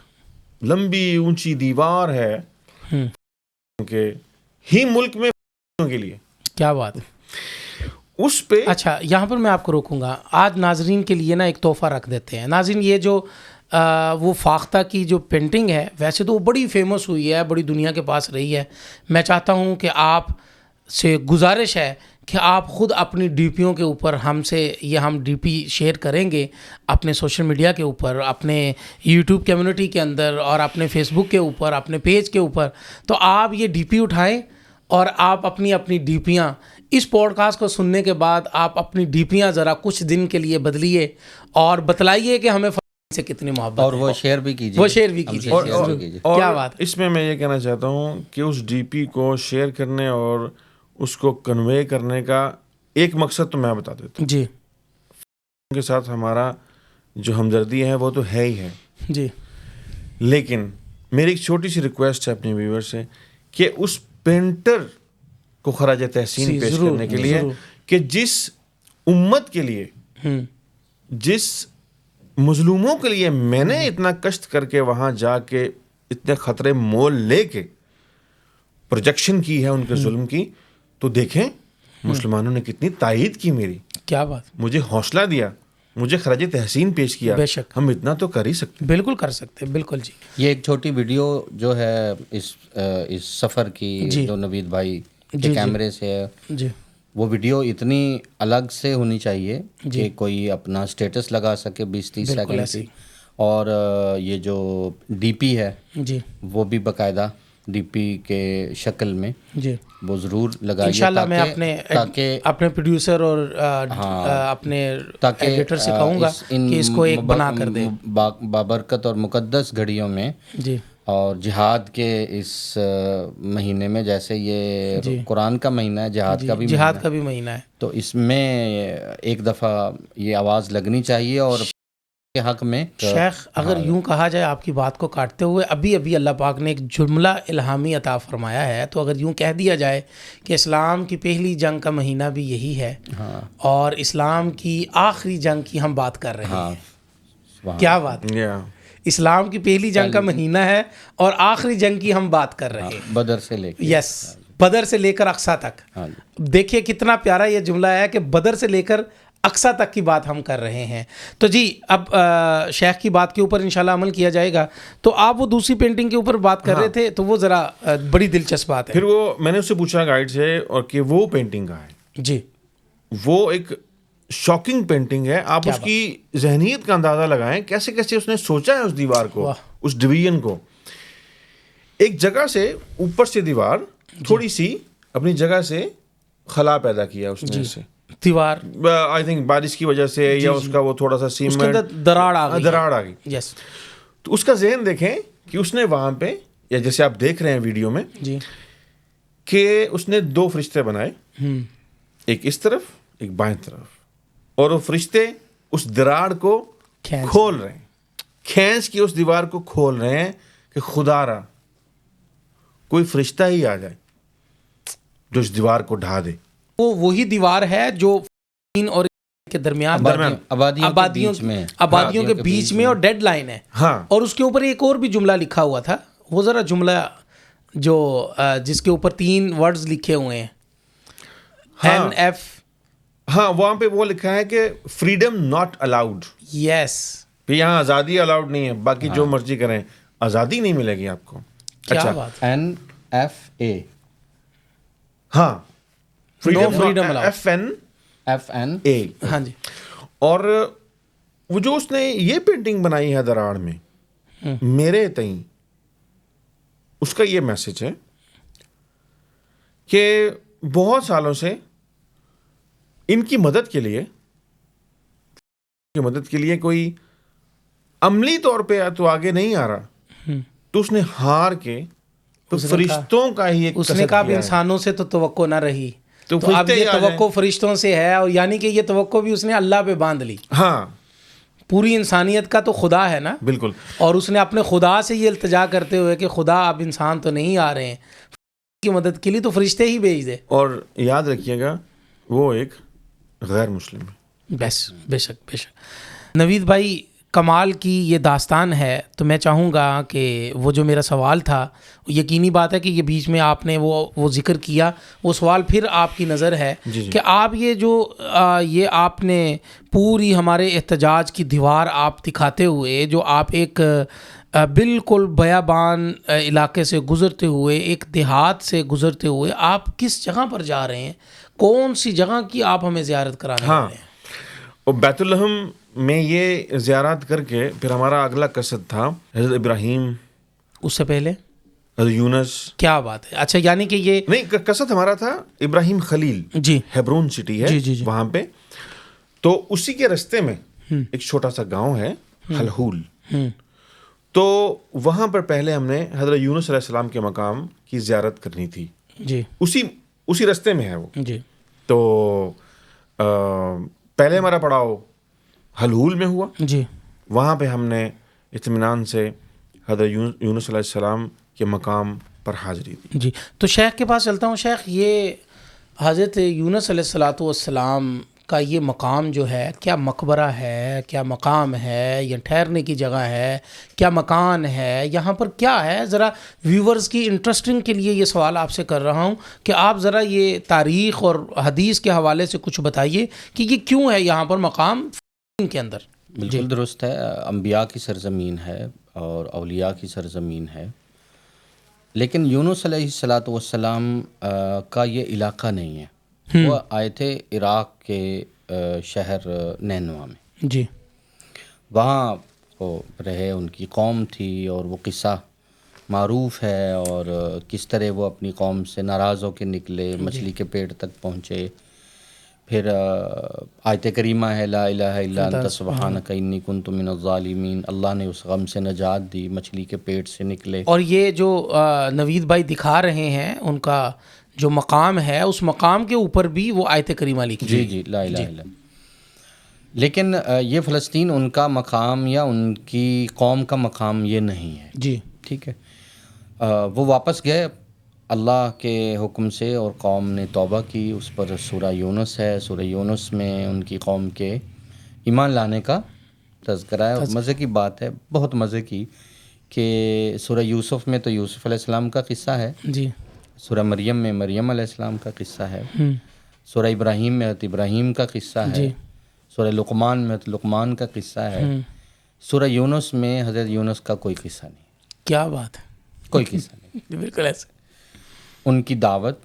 لمبی اونچی دیوار ہے کہ ہی ملک میں کے لیے. کیا بات ہے. اس پہ اچھا, یہاں پر میں آپ کو روکوں گا. آج ناظرین کے لیے نا ایک تحفہ رکھ دیتے ہیں. ناظرین, یہ جو وہ فاختہ کی جو پینٹنگ ہے, ویسے تو وہ بڑی فیمس ہوئی ہے, بڑی دنیا کے پاس رہی ہے. میں چاہتا ہوں کہ آپ سے گزارش ہے کہ آپ خود اپنی ڈی پیوں کے اوپر ہم سے, یہ ہم ڈی پی شیئر کریں گے اپنے سوشل میڈیا کے اوپر, اپنے یوٹیوب کمیونٹی کے اندر اور اپنے فیس بک کے اوپر, اپنے پیج کے اوپر. تو آپ یہ ڈی پی اٹھائیں اور آپ اپنی اپنی ڈیپیاں اس پوڈ کاسٹ کو سننے کے بعد آپ اپنی ڈیپیاں ذرا کچھ دن کے لیے بدلیے اور بتلائیے کہ ہمیں سے کتنی محبت اور ہے. وہ شیئر بھی کیجیے. وہ شیئر بھی کیجیے. اور کیا بات. اس میں یہ کہنا چاہتا ہوں کہ اس ڈی پی کو شیئر کرنے اور اس کو کنوے کرنے کا ایک مقصد تو میں بتا دیتا ہوں. جی. ان کے ساتھ ہمارا جو ہمدردی ہے وہ تو ہے ہی ہے. جی. لیکن میری ایک چھوٹی سی ریکویسٹ ہے اپنے ویور سے کہ اس پینٹر کو خراج تحسین پیش کرنے کے لیے کہ جس امت کے لیے, جس مظلوموں کے لیے میں نے اتنا کشٹ کر کے وہاں جا کے اتنے خطرے مول لے کے پروجیکشن کی ہے ان کے ظلم کی, تو دیکھیں مسلمانوں نے کتنی تائید کی میری. کیا بات. مجھے حوصلہ دیا, مجھے خراج تحسین پیش کیا. بے شک ہم اتنا تو کر ہی سکتے. بالکل کر سکتے. بالکل جی. یہ ایک چھوٹی ویڈیو جو ہے اس سفر کی جو نوید بھائی کے کیمرے سے ہے, جی, وہ ویڈیو اتنی الگ سے ہونی چاہیے کہ کوئی اپنا اسٹیٹس لگا سکے 20-30 سیکنڈ کی. اور یہ جو ڈی پی ہے جی, وہ بھی باقاعدہ ڈی پی کے شکل میں جی, وہ ضرور لگائیے. انشاءاللہ میں اپنے پروڈیوسر اور اپنے ایڈیٹر سے کہوں گا کہ اس کو ایک بنا کر دیں. بابرکت اور مقدس گھڑیوں میں جی, اور جہاد کے اس مہینے میں, جیسے یہ قرآن کا مہینہ ہے, جہاد کا بھی مہینہ ہے, تو اس میں ایک دفعہ یہ آواز لگنی چاہیے. اور کے حق میں شیخ اگر یوں کہا جائے آپ کی بات کو کاٹتے ہوئے, ابھی اللہ پاک نے ایک جملہ الہامی عطا فرمایا ہے, تو اگر یوں کہہ دیا جائے کہ اسلام کی پہلی جنگ کا مہینہ بھی یہی ہے اور اسلام کی آخری جنگ کی ہم بات کر رہے ہیں. کیا بات. اسلام کی پہلی جنگ کا مہینہ ہے اور آخری جنگ کی ہم بات کر رہے ہیں, بدر سے لے کے. یس, بدر سے لے کر اقصیٰ تک. دیکھیے کتنا پیارا یہ جملہ ہے کہ بدر سے لے کر اقصیٰ تک کی بات ہم کر رہے ہیں. تو جی, اب شیخ کی بات کے اوپر انشاءاللہ عمل کیا جائے گا. تو آپ وہ دوسری پینٹنگ کے اوپر بات کر رہے تھے, تو وہ ذرا بڑی دلچسپ بات ہے. پھر وہ میں نے اس سے پوچھا گائیڈ سے, اور کہ وہ پینٹنگ کا ہے. جی, وہ ایک شاکنگ پینٹنگ ہے. آپ اس کی ذہنیت کا اندازہ لگائیں, کیسے کیسے اس نے سوچا ہے اس دیوار کو, اس ڈویژن کو. ایک جگہ سے اوپر سے دیوار تھوڑی سی اپنی جگہ سے خلا پیدا کیا اس نے سے دیوار, آئی تھنک بارش کی وجہ سے یا اس کا وہ تھوڑا سا سیمنٹ دراڑ آ گئی. یس, تو اس کا ذہن دیکھیں کہ اس نے وہاں پہ, یا جیسے آپ دیکھ رہے ہیں ویڈیو میں, جی, کہ اس نے 2 فرشتے بنائے, ایک اس طرف ایک بائیں طرف, اور وہ فرشتے اس دراڑ کو کھول رہے ہیں, کھینچ کے اس دیوار کو کھول رہے ہیں کہ خدا را کوئی فرشتہ ہی آ جائے جو اس دیوار کو ڈھا دے. وہ وہی دیوار ہے جو اور کے درمیان آبادیوں کے بیچ میں اور ڈیڈ لائن ہے. اور اس کے اوپر ایک اور بھی جملہ لکھا ہوا تھا, وہ ذرا جملہ جو جس کے اوپر 3 ورڈز لکھے ہوئے ہیں, NF. ہاں, وہاں پہ وہ لکھا ہے کہ فریڈم ناٹ الاؤڈ. یس, یہاں آزادی الاؤڈ نہیں ہے, باقی جو مرضی کریں, آزادی نہیں ملے گی آپ کو. کیا بات. NFA. ہاں, فریڈم FNA. ہاں جی. اور وہ جو اس نے یہ پینٹنگ بنائی ہے دراڑ میں, میرے تئیں اس کا یہ میسج ہے کہ بہت سالوں سے ان کی مدد کے لیے کوئی عملی طور پہ تو آگے نہیں آ رہا, تو اس نے ہار کے فرشتوں کا ہی ایک, اس نے کہا انسانوں سے تو توقع نہ رہی, تو اب یہ توقع فرشتوں سے ہے, اور یعنی کہ یہ توقع بھی اس نے اللہ پہ باندھ لی. ہاں, پوری انسانیت کا تو خدا ہے نا. بالکل. اور اس نے اپنے خدا سے یہ التجا کرتے ہوئے کہ خدا اب انسان تو نہیں آ رہے ہیں کی مدد کے لیے, تو فرشتے ہی بھیج دے. اور یاد رکھیے گا وہ ایک غیر مسلم ہے. بس, بے شک بے شک. نوید بھائی, کمال کی یہ داستان ہے, تو میں چاہوں گا کہ وہ جو میرا سوال تھا, یقینی بات ہے کہ یہ بیچ میں آپ نے وہ ذکر کیا, وہ سوال پھر آپ کی نظر ہے کہ آپ یہ آپ نے پوری ہمارے احتجاج کی دیوار آپ دکھاتے ہوئے, جو آپ ایک بالکل بیابان علاقے سے گزرتے ہوئے, ایک دیہات سے گزرتے ہوئے, آپ کس جگہ پر جا رہے ہیں, کون سی جگہ کی آپ ہمیں زیارت کرانے والے ہیں؟ اور بیت الحم میں یہ زیارت کر کے پھر ہمارا اگلا قصد تھا حضرت ابراہیم. اس سے پہلے حضرت یونس. کیا بات ہے. اچھا یعنی کہ یہ نہیں, قصد ہمارا تھا ابراہیم خلیل, جی ہیبرون سٹی ہے جی وہاں پہ, تو اسی کے رستے میں ایک چھوٹا سا گاؤں ہے حلحول. تو وہاں پر پہلے ہم نے حضرت یونس علیہ السلام کے مقام کی زیارت کرنی تھی. جی اسی رستے میں ہے وہ. جی تو پہلے ہمارا پڑاؤ حلحول میں ہوا. جی وہاں پہ ہم نے اطمینان سے حضرت یونس علیہ السلام کے مقام پر حاضری دی. جی. تو شیخ کے پاس چلتا ہوں. شیخ, یہ حضرت یونس علیہ السلام کا یہ مقام جو ہے, کیا مقبرہ ہے, کیا مقام ہے, یا ٹھہرنے کی جگہ ہے, کیا مکان ہے, یہاں پر کیا ہے؟ ذرا ویورز کی انٹرسٹنگ کے لیے یہ سوال آپ سے کر رہا ہوں کہ آپ ذرا یہ تاریخ اور حدیث کے حوالے سے کچھ بتائیے کہ یہ کیوں ہے یہاں پر مقام کے اندر. بالکل درست ہے. انبیاء کی سرزمین ہے اور اولیاء کی سرزمین ہے, لیکن یونس علیہ السلام کا یہ علاقہ نہیں ہے. وہ آئے تھے عراق کے شہر نینوا میں. جی. وہاں وہ رہے, ان کی قوم تھی, اور وہ قصہ معروف ہے, اور کس طرح وہ اپنی قوم سے ناراض ہو کے نکلے, مچھلی کے پیٹ تک پہنچے. پھر آیت کریمہ ہے لا الہ الا انت سبحانک انی کنت من الظالمین. اللہ نے اس غم سے نجات دی, مچھلی کے پیٹ سے نکلے. اور یہ جو نوید بھائی دکھا رہے ہیں ان کا جو مقام ہے, اس مقام کے اوپر بھی وہ آیت کریمہ لکھی. جی لا الہ الا. لیکن یہ فلسطین ان کا مقام یا ان کی قوم کا مقام یہ نہیں ہے. جی ٹھیک ہے. وہ واپس گئے اللہ کے حکم سے, اور قوم نے توبہ کی. اس پر سورہ یونس ہے. سورہ یونس میں ان کی قوم کے ایمان لانے کا تذکرہ ہے. اور مزے کی بات ہے, بہت مزے کی, کہ سورہ یوسف میں تو یوسف علیہ السلام کا قصہ ہے. جی. سورہ مریم میں مریم علیہ السلام کا قصہ ہے. سورہ ابراہیم میں حضرت ابراہیم کا قصہ ہے. جی. سورہ لقمان میں حضرت لقمان کا قصہ ہے. سورہ یونس میں حضرت یونس کا کوئی قصہ نہیں. کیا بات ہے. کوئی قصہ نہیں. بالکل ایسے. ان کی دعوت,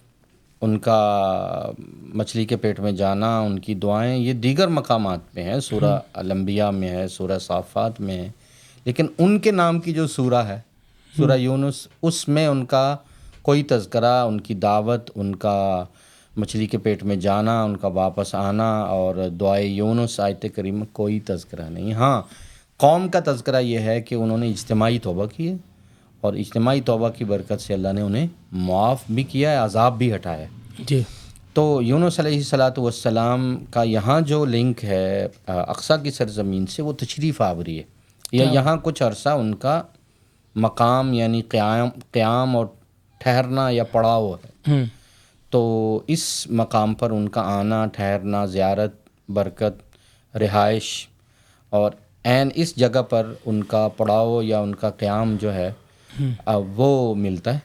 ان کا مچھلی کے پیٹ میں جانا, ان کی دعائیں, یہ دیگر مقامات میں ہیں. سورہ الانبیاء میں ہے, سورہ صافات میں ہے. لیکن ان کے نام کی جو سورہ ہے سورہ یونس, اس میں ان کا کوئی تذکرہ, ان کی دعوت, ان کا مچھلی کے پیٹ میں جانا, ان کا واپس آنا, اور دعائے یونس آیت کریم کوئی تذکرہ نہیں. ہاں, قوم کا تذکرہ یہ ہے کہ انہوں نے اجتماعی توبہ کی ہے, اور اجتماعی توبہ کی برکت سے اللہ نے انہیں معاف بھی کیا ہے, عذاب بھی ہٹایا. جی. تو یونس علیہ السلام کا یہاں جو لنک ہے اقصیٰ کی سرزمین سے, وہ تشریف آوری ہے, یا یہاں کچھ عرصہ ان کا مقام یعنی قیام اور ٹھہرنا یا پڑاؤ ہے. تو اس مقام پر ان کا آنا, ٹھہرنا, زیارت, برکت, رہائش, اور عین اس جگہ پر ان کا پڑاؤ یا ان کا قیام جو ہے وہ ملتا ہے.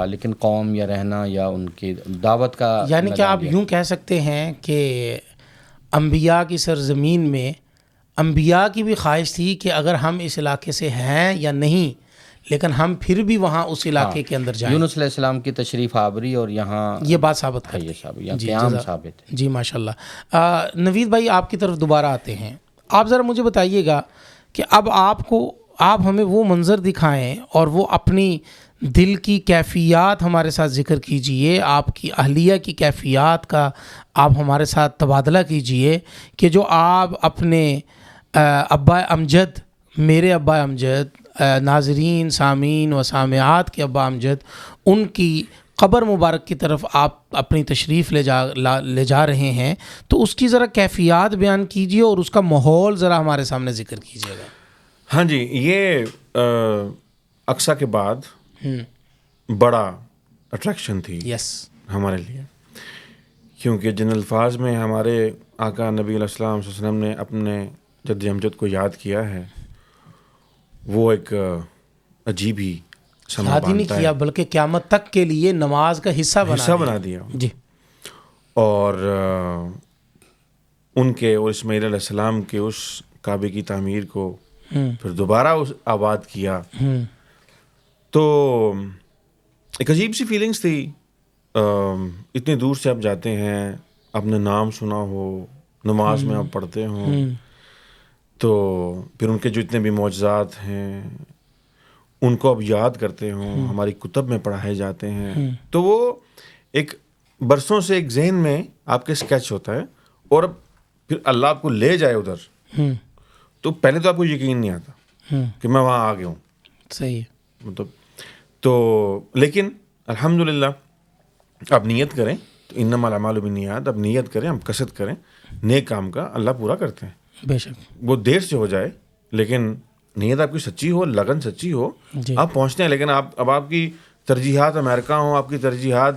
لیکن قوم یا رہنا یا ان کی دعوت کا, یعنی کہ آپ یوں کہہ سکتے ہیں کہ انبیاء کی سرزمین میں انبیاء کی بھی خواہش تھی کہ اگر ہم اس علاقے سے ہیں یا نہیں, لیکن ہم پھر بھی وہاں اس علاقے کے اندر جائیں. یونس علیہ السلام کی تشریف آوری اور یہاں یہ بات ثابت ہے, یہ قیام ثابت ہے. جی ماشاء اللہ. نوید بھائی آپ کی طرف دوبارہ آتے ہیں. آپ ذرا مجھے بتائیے گا کہ اب آپ ہمیں وہ منظر دکھائیں اور وہ اپنی دل کی کیفیات ہمارے ساتھ ذکر کیجئے, آپ کی اہلیہ کی کیفیات کا آپ ہمارے ساتھ تبادلہ کیجئے, کہ جو آپ اپنے ابا امجد, میرے ابا امجد, ناظرین, سامعین و سامعات کے ابا امجد, ان کی قبر مبارک کی طرف آپ اپنی تشریف لے جا رہے ہیں, تو اس کی ذرا کیفیات بیان کیجئے اور اس کا ماحول ذرا ہمارے سامنے ذکر کیجئے گا. ہاں جی, یہ اقصیٰ کے بعد بڑا اٹریکشن تھی ہمارے لیے, کیونکہ جن الفاظ میں ہمارے آقا نبی علیہ السلام صلی اللہ علیہ وسلم نے اپنے جد امجد کو یاد کیا ہے, وہ ایک عجیب ہی یاد ہی نہیں کیا بلکہ قیامت تک کے لیے نماز کا حصہ بنا دیا. جی. اور ان کے اور اسماعیل علیہ السلام کے اس کعبے کی تعمیر کو پھر دوبارہ آباد کیا, تو ایک عجیب سی فیلنگس تھی. اتنی دور سے آپ جاتے ہیں, آپ نے نام سنا ہو, نماز میں آپ پڑھتے ہوں, تو پھر ان کے جو اتنے بھی معجزات ہیں ان کو اب یاد کرتے ہوں، ہماری کتب میں پڑھائے جاتے ہیں، تو وہ ایک برسوں سے ایک ذہن میں آپ کے اسکیچ ہوتا ہے، اور اب پھر اللہ آپ کو لے جائے ادھر، تو پہلے تو آپ کو یقین نہیں آتا کہ میں وہاں آ گیا ہوں، صحیح ہے، مطلب تو لیکن الحمدللہ آپ نیت کریں تو انما الاعمال بالنیات، اب نیت کریں، ہم قصد کریں نیک کام کا، اللہ پورا کرتے ہیں، بے شک، وہ دیر سے ہو جائے لیکن نیت آپ کی سچی ہو، لگن سچی ہو، جی آپ پہنچتے ہیں۔ لیکن اب آپ کی ترجیحات امریکہ ہوں، آپ کی ترجیحات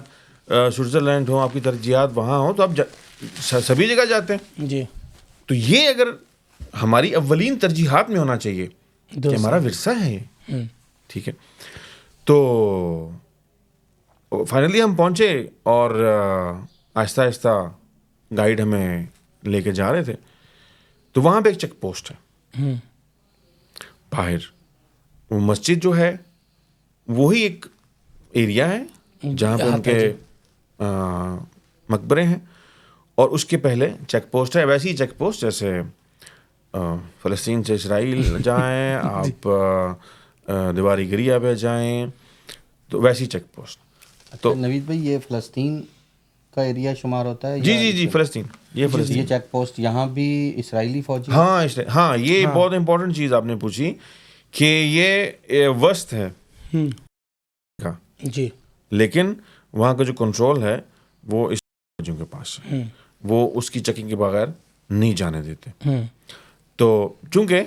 سوئٹزرلینڈ ہوں، آپ کی ترجیحات وہاں ہوں، تو آپ سبھی جگہ جاتے ہیں۔ جی، تو یہ اگر ہماری اولین ترجیحات میں ہونا چاہیے کہ ہمارا ورثہ ہے یہ، ٹھیک ہے۔ تو فائنلی ہم پہنچے، اور آہستہ آہستہ گائیڈ ہمیں لے کے جا رہے تھے، تو وہاں پہ ایک چیک پوسٹ ہے باہر، وہ مسجد جو ہے وہی ایک ایریا ہے جہاں پہ ان کے مقبرے ہیں، اور اس کے پہلے چیک پوسٹ ہے، ویسی ہی چیک پوسٹ جیسے فلسطین سے اسرائیل جائیں آپ، دیواری گریا پہ جائیں، تو ویسی چیک پوسٹ۔ تو نوید بھائی یہ فلسطین کا ایریا شمار ہوتا ہے؟ جی فلسطین، یہ فلسطین، یہ چیک پوسٹ یہاں بھی اسرائیلی فوجی؟ ہاں یہ بہت امپورٹنٹ چیز آپ نے پوچھی کہ یہ وسط ہے جی، لیکن وہاں کا جو کنٹرول ہے وہ اس فوجیوں کے پاس ہے، وہ اس کی چیکنگ کے بغیر نہیں جانے دیتے۔ تو چونکہ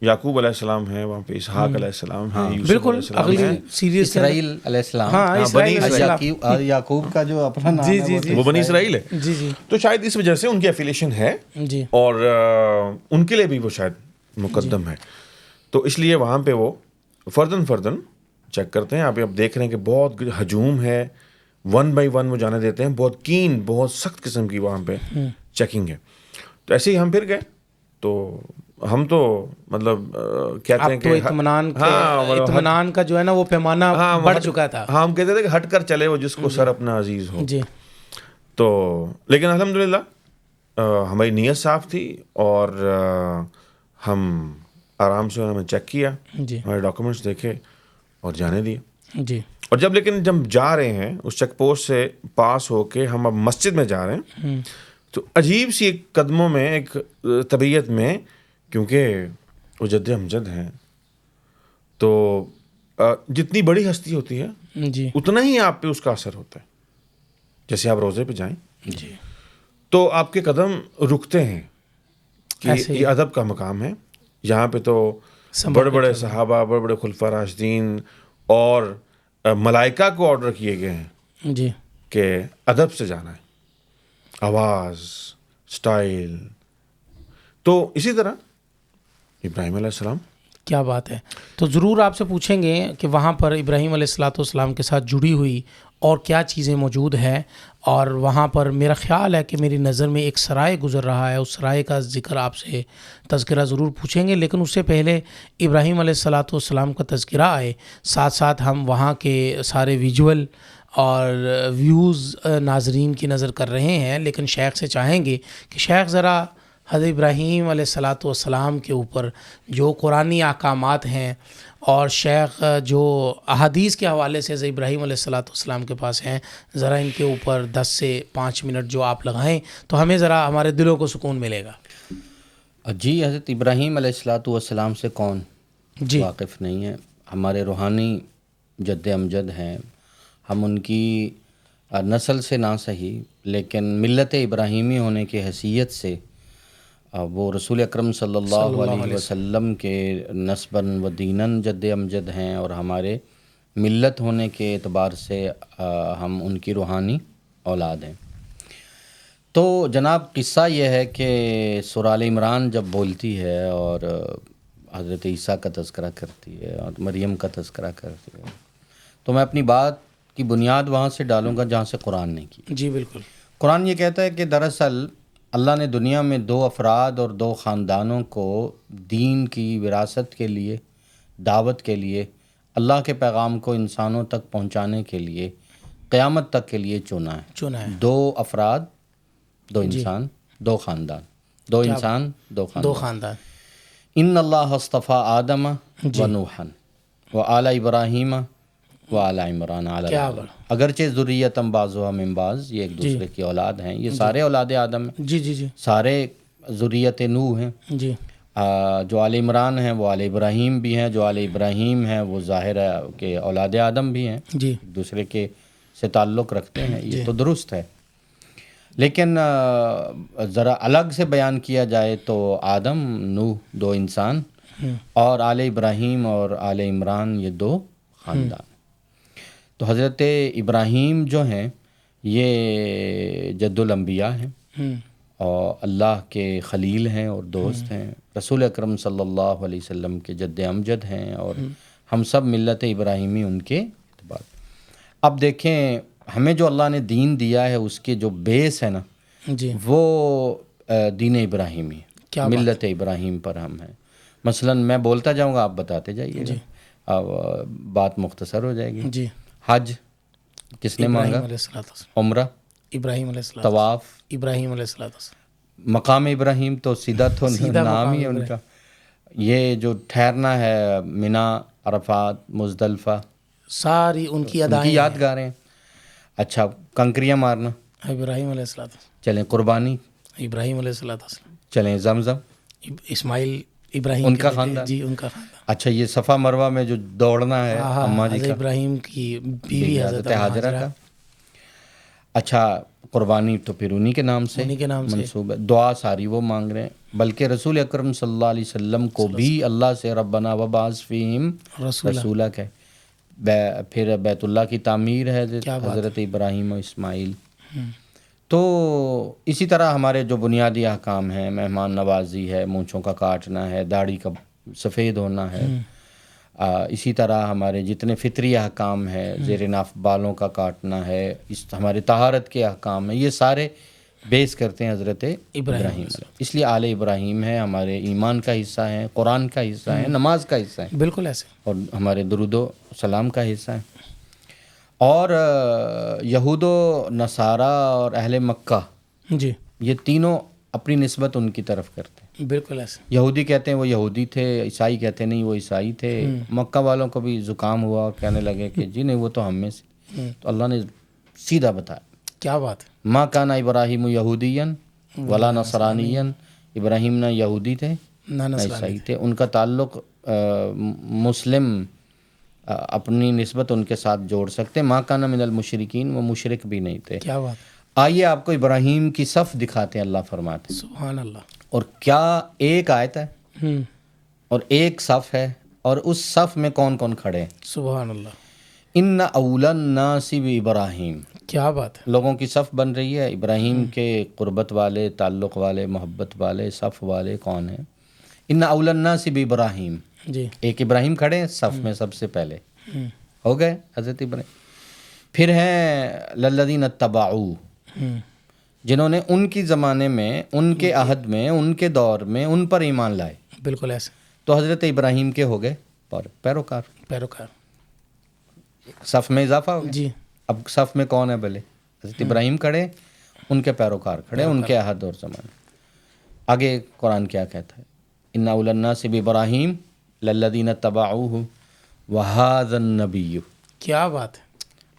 یعقوب علیہ السلام ہے وہاں پہ، اسحاق علیہ السلام ہے، یوسف بالکل، علیہ السلام اگلی ہے، سیریز اسرائیل علیہ السلام، ہاں اسرائیل علیہ السلام، یعقوب کا جو اپنا نام ہے وہ بنی اسرائیل ہے، جی جی تو شاید اس وجہ سے ان کی ایفیلیشن ہے، جی، اور ان کے لیے بھی وہ شاید مقدم ہے، تو اس لیے وہاں پہ وہ فردن چیک کرتے ہیں۔ آپ دیکھ رہے ہیں کہ بہت ہجوم ہے، 1 بائی 1 وہ جانے دیتے ہیں، بہت کین، بہت سخت قسم کی وہاں پہ چیکنگ ہے۔ تو ایسے ہی ہم پھر گئے، تو ہم تو مطلب کہتے ہیں کہ اطمینان کا جو ہے نا وہ پیمانہ بڑھ چکا تھا، ہاں ہم کہتے تھے کہ ہٹ کر چلے وہ جس کو سر اپنا عزیز ہو، جی، تو لیکن الحمدللہ ہماری نیت صاف تھی، اور ہم آرام سے انہوں نے چیک کیا، جی ہمارے ڈاکومنٹس دیکھے اور جانے دیے۔ جی، اور جب جا رہے ہیں اس چیک پوسٹ سے پاس ہو کے ہم اب مسجد میں جا رہے ہیں، تو عجیب سی ایک قدموں میں، ایک طبیعت میں، کیونکہ وہ جد امجد ہیں، تو جتنی بڑی ہستی ہوتی ہے جی، اتنا ہی آپ پہ اس کا اثر ہوتا ہے۔ جیسے آپ روزے پہ جائیں جی، تو آپ کے قدم رکتے ہیں کہ ایسے ہی یہ ادب کا مقام ہے، یہاں پہ تو بڑے بڑے صحابہ، بڑے بڑے خلفاء راشدین اور ملائکہ کو آرڈر کیے گئے ہیں جی، کہ ادب سے جانا ہے، آواز، سٹائل۔ تو اسی طرح ابراہیم علیہ السلام، کیا بات ہے، تو ضرور آپ سے پوچھیں گے کہ وہاں پر ابراہیم علیہ السلام کے ساتھ جڑی ہوئی اور کیا چیزیں موجود ہیں، اور وہاں پر میرا خیال ہے کہ میری نظر میں ایک سرائے گزر رہا ہے، اس سرائے کا ذکر آپ سے تذکرہ ضرور پوچھیں گے، لیکن اس سے پہلے ابراہیم علیہ السلام کا تذکرہ آئے، ساتھ ساتھ ہم وہاں کے سارے ویژول اور ویوز ناظرین کی نظر کر رہے ہیں، لیکن شیخ سے چاہیں گے کہ شیخ ذرا حضرت ابراہیم علیہ السلام کے اوپر جو قرآنی احکامات ہیں، اور شیخ جو احادیث کے حوالے سے حضرت ابراہیم علیہ السلام کے پاس ہیں، ذرا ان کے اوپر 10 سے 5 منٹ جو آپ لگائیں تو ہمیں ذرا ہمارے دلوں کو سکون ملے گا۔ جی، حضرت ابراہیم علیہ السلام سے کون جی، واقف نہیں ہے؟ ہمارے روحانی جد امجد ہیں، ہم ان کی نسل سے نہ صحیح لیکن ملت ابراہیمی ہونے کی حیثیت سے وہ رسول اکرم صلی اللہ علیہ وسلم کے نسباً و دیناً جد امجد ہیں، اور ہمارے ملت ہونے کے اعتبار سے ہم ان کی روحانی اولاد ہیں۔ تو جناب قصہ یہ ہے کہ سورہ آل عمران جب بولتی ہے اور حضرت عیسیٰ کا تذکرہ کرتی ہے اور مریم کا تذکرہ کرتی ہے، تو میں اپنی بات کی بنیاد وہاں سے ڈالوں گا جہاں سے قرآن نے کی۔ جی بالکل، قرآن یہ کہتا ہے کہ دراصل اللہ نے دنیا میں 2 افراد اور 2 خاندانوں کو دین کی وراثت کے لیے، دعوت کے لیے، اللہ کے پیغام کو انسانوں تک پہنچانے کے لیے، قیامت تک کے لیے چنا ہے۔ 2 افراد، 2 انسان، 2 خاندان، 2 انسان، 2 خاندان۔ خاندان۔ ان اللہ اصطفیٰ آدم و نوحا، و اعلیٰ ابراہیم و اعلیٰ عمران اعلیٰ کیا اگرچہ ذریتم بعضها من بعض، یہ ایک دوسرے کی اولاد ہیں، یہ سارے اولاد آدم ہیں، جی جی جی سارے ذریت نوح ہیں۔ جی جو آل عمران ہیں وہ آل ابراہیم بھی ہیں، جو آل ابراہیم ہیں وہ ظاہر ہے کہ اولاد آدم بھی ہیں، جی ایک دوسرے کے سے تعلق رکھتے ہیں، یہ تو درست ہے۔ لیکن ذرا الگ سے بیان کیا جائے تو آدم نوح دو انسان، اور آل ابراہیم اور آل عمران یہ دو خاندان۔ تو حضرت ابراہیم جو ہیں یہ جد الانبیاء ہیں اور اللہ کے خلیل ہیں اور دوست ہیں، رسول اکرم صلی اللہ علیہ وسلم کے جد امجد ہیں، اور ہم سب ملت ابراہیمی ان کے اعتبار۔ اب دیکھیں ہمیں جو اللہ نے دین دیا ہے اس کے جو بیس ہے نا جی وہ دین ابراہیمی ہے، ملت ابراہیم پر ہم ہیں۔ مثلا میں بولتا جاؤں گا، آپ بتاتے جائیے گا، اب بات مختصر ہو جائے گی۔ جی حج کس نے مانگا؟ ابراہیم علیہ السلام، عمرہ، ابراہیم علیہ السلام، طواف، ابراہیم علیہ السلام، مقام ابراہیم تو سیدھا تو نام ہی ہے ان کا۔ یہ جو ٹھہرنا ہے منا، عرفات، مزدلفہ، ساری ان کی ان کی ادائیں یادگاریں۔ اچھا کنکریاں مارنا، ابراہیم علیہ السلام، چلیں قربانی، ابراہیم علیہ السلام، چلیں زمزم، اسماعیل ابراہیم ان کے کا بیٹے، خاندان۔ جی ان کا خاندان، اچھا یہ صفا مروہ میں جو دوڑنا ہے اماں جی حضرت کا، ابراہیم کی بیوی حضرت حاجرہ کا۔ اچھا قربانی تو پھر انہی کے نام سے انہی کے نام سے منسوب ہے، دعا ساری وہ مانگ رہے ہیں، بلکہ رسول اکرم صلی اللہ علیہ وسلم کو بھی اللہ سے ربنا وبعث فیہم رسولہ کہ پھر بیت اللہ کی تعمیر ہے حضرت ابراہیم و اسماعیل۔ تو اسی طرح ہمارے جو بنیادی احکام ہیں، مہمان نوازی ہے، مونچھوں کا کاٹنا ہے، داڑھی کا سفید ہونا ہے، اسی طرح ہمارے جتنے فطری احکام ہیں، زیر ناف بالوں کا کاٹنا ہے، ہمارے طہارت کے احکام ہیں، یہ سارے بیس کرتے ہیں حضرت ابراہیم۔ اس لیے آل ابراہیم ہے، ہمارے ایمان کا حصہ ہیں، قرآن کا حصہ ہیں، نماز کا حصہ ہیں، بالکل ایسے، اور ہمارے درود و سلام کا حصہ ہیں۔ اور یہود و نصارہ اور اہل مکہ جی یہ تینوں اپنی نسبت ان کی طرف کرتے ہیں۔ بالکل ایسے، یہودی کہتے ہیں وہ یہودی تھے، عیسائی کہتے ہیں نہیں وہ عیسائی تھے۔ مکہ والوں کو بھی زکام ہوا، کہنے لگے کہ جی نہیں وہ تو ہم میں سے، تو اللہ نے سیدھا بتایا، کیا بات ہے، ما کان ابراہیم یہودین ولا نصرانین، ابراہیم نہ یہودی تھے نہ نہ عیسائی تھے، ان کا تعلق مسلم اپنی نسبت ان کے ساتھ جوڑ سکتے۔ ما کان من المشرکین، وہ مشرک بھی نہیں تھے۔ کیا بات، آئیے آپ کو ابراہیم کی صف دکھاتے ہیں، اللہ فرماتے ہیں، سبحان اللہ، اور کیا ایک آیت ہے اور ایک صف ہے، اور اس صف میں کون کون کھڑے ہیں؟ سبحان اللہ، ان اول الناس بابراہیم، کیا بات ہے، لوگوں کی صف بن رہی ہے، ابراہیم کے قربت والے، تعلق والے، محبت والے، صف والے کون ہیں؟ ان اول الناس بابراہیم، جی ایک ابراہیم کھڑے ہیں صف میں سب سے پہلے، ہو گئے حضرت ابراہیم۔ پھر ہیں للذین اتبعوا، جنہوں نے ان کی زمانے میں، ان کے عہد میں، ان کے دور میں ان پر ایمان لائے، بالکل ایسے، تو حضرت ابراہیم کے ہو گئے پیروکار، پیروکار، صف میں اضافہ ہو گیا۔ جی اب صف میں کون ہے بھلے؟ حضرت ابراہیم کھڑے، ان کے پیروکار کھڑے، ان کے عہد اور زمانے۔ آگے قرآن کیا کہتا ہے؟ ان اول الناس بابراہیم للذین اتبعوہ وہذا النبی، کیا بات ہے،